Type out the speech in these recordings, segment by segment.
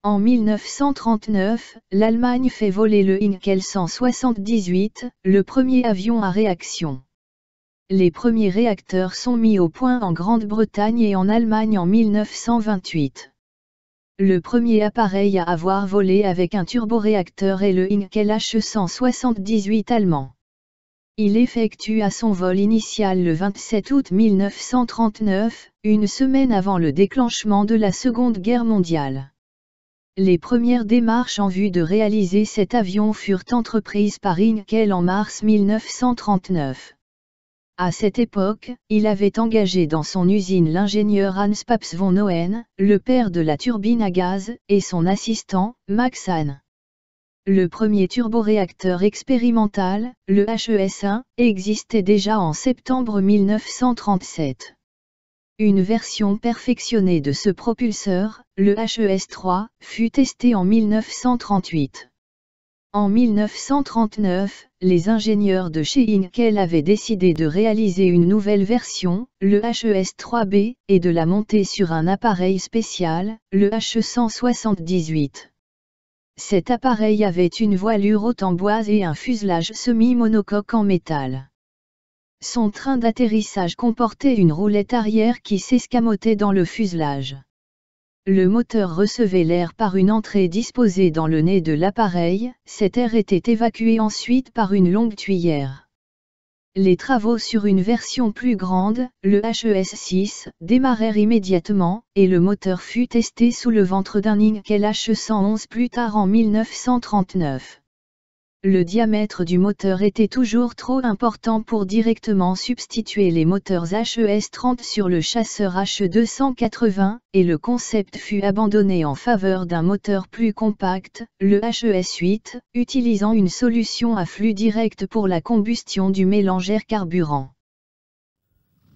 En 1939, l'Allemagne fait voler le Heinkel 178, le premier avion à réaction. Les premiers réacteurs sont mis au point en Grande-Bretagne et en Allemagne en 1928. Le premier appareil à avoir volé avec un turboréacteur est le Heinkel He-178 allemand. Il effectue à son vol initial le 27 août 1939, une semaine avant le déclenchement de la Seconde Guerre mondiale. Les premières démarches en vue de réaliser cet avion furent entreprises par Heinkel en mars 1939. À cette époque, il avait engagé dans son usine l'ingénieur Hans Pabst von Oen, le père de la turbine à gaz, et son assistant, Max Hahn. Le premier turboréacteur expérimental, le HES-1, existait déjà en septembre 1937. Une version perfectionnée de ce propulseur, le HES-3, fut testée en 1938. En 1939, les ingénieurs de chez Heinkel avaient décidé de réaliser une nouvelle version, le HES-3B, et de la monter sur un appareil spécial, le He-178. Cet appareil avait une voilure haute en bois et un fuselage semi-monocoque en métal. Son train d'atterrissage comportait une roulette arrière qui s'escamotait dans le fuselage. Le moteur recevait l'air par une entrée disposée dans le nez de l'appareil, cet air était évacué ensuite par une longue tuyère. Les travaux sur une version plus grande, le HES-6, démarrèrent immédiatement, et le moteur fut testé sous le ventre d'un Heinkel He-111 plus tard en 1939. Le diamètre du moteur était toujours trop important pour directement substituer les moteurs HES-30 sur le chasseur He-280, et le concept fut abandonné en faveur d'un moteur plus compact, le HES-8, utilisant une solution à flux direct pour la combustion du mélange air-carburant.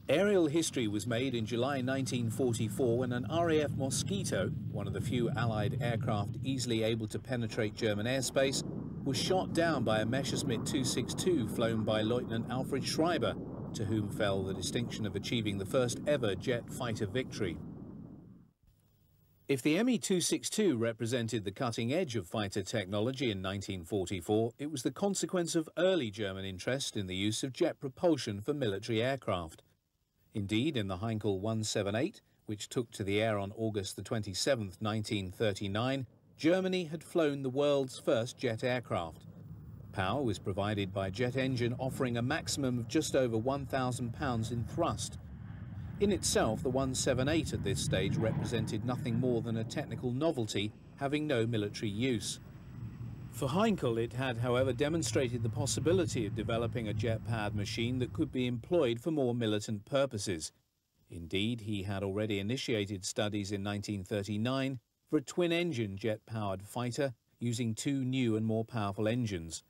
Aerial history was made in July 1944 when an RAF Mosquito, one of the few Allied aircraft easily able to penetrate German airspace, was shot down by a Messerschmitt 262 flown by Lieutenant Alfred Schreiber, to whom fell the distinction of achieving the first ever jet fighter victory. If the Me-262 represented the cutting edge of fighter technology in 1944, it was the consequence of early German interest in the use of jet propulsion for military aircraft. Indeed, in the Heinkel 178, which took to the air on August 27, 1939, Germany had flown the world's first jet aircraft. Power was provided by a jet engine offering a maximum of just over 1,000 pounds in thrust. In itself, the 178 at this stage represented nothing more than a technical novelty, having no military use. For Heinkel, it had, however, demonstrated the possibility of developing a jet-powered machine that could be employed for more militant purposes. Indeed, he had already initiated studies in 1939 for a twin-engine jet-powered fighter using two new and more powerful engines.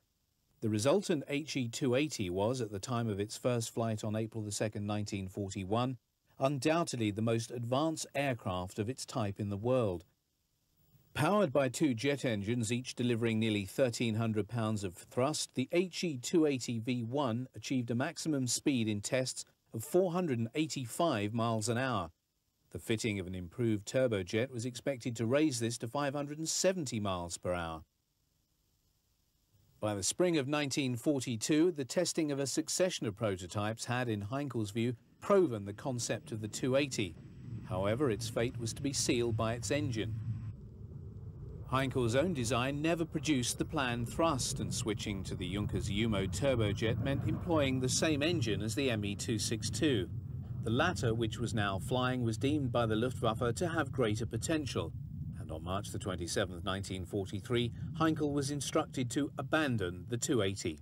The resultant HE-280 was, at the time of its first flight on April 2, 1941, undoubtedly the most advanced aircraft of its type in the world. Powered by two jet engines, each delivering nearly 1,300 pounds of thrust, the HE-280V1 achieved a maximum speed in tests of 485 miles an hour. The fitting of an improved turbojet was expected to raise this to 570 miles per hour. By the spring of 1942, the testing of a succession of prototypes had, in Heinkel's view, proven the concept of the 280. However, its fate was to be sealed by its engine. Heinkel's own design never produced the planned thrust, and switching to the Junkers U-mode turbojet meant employing the same engine as the Me-262. The latter, which was now flying, was deemed by the Luftwaffe to have greater potential, and on March 27, 1943, Heinkel was instructed to abandon the 280.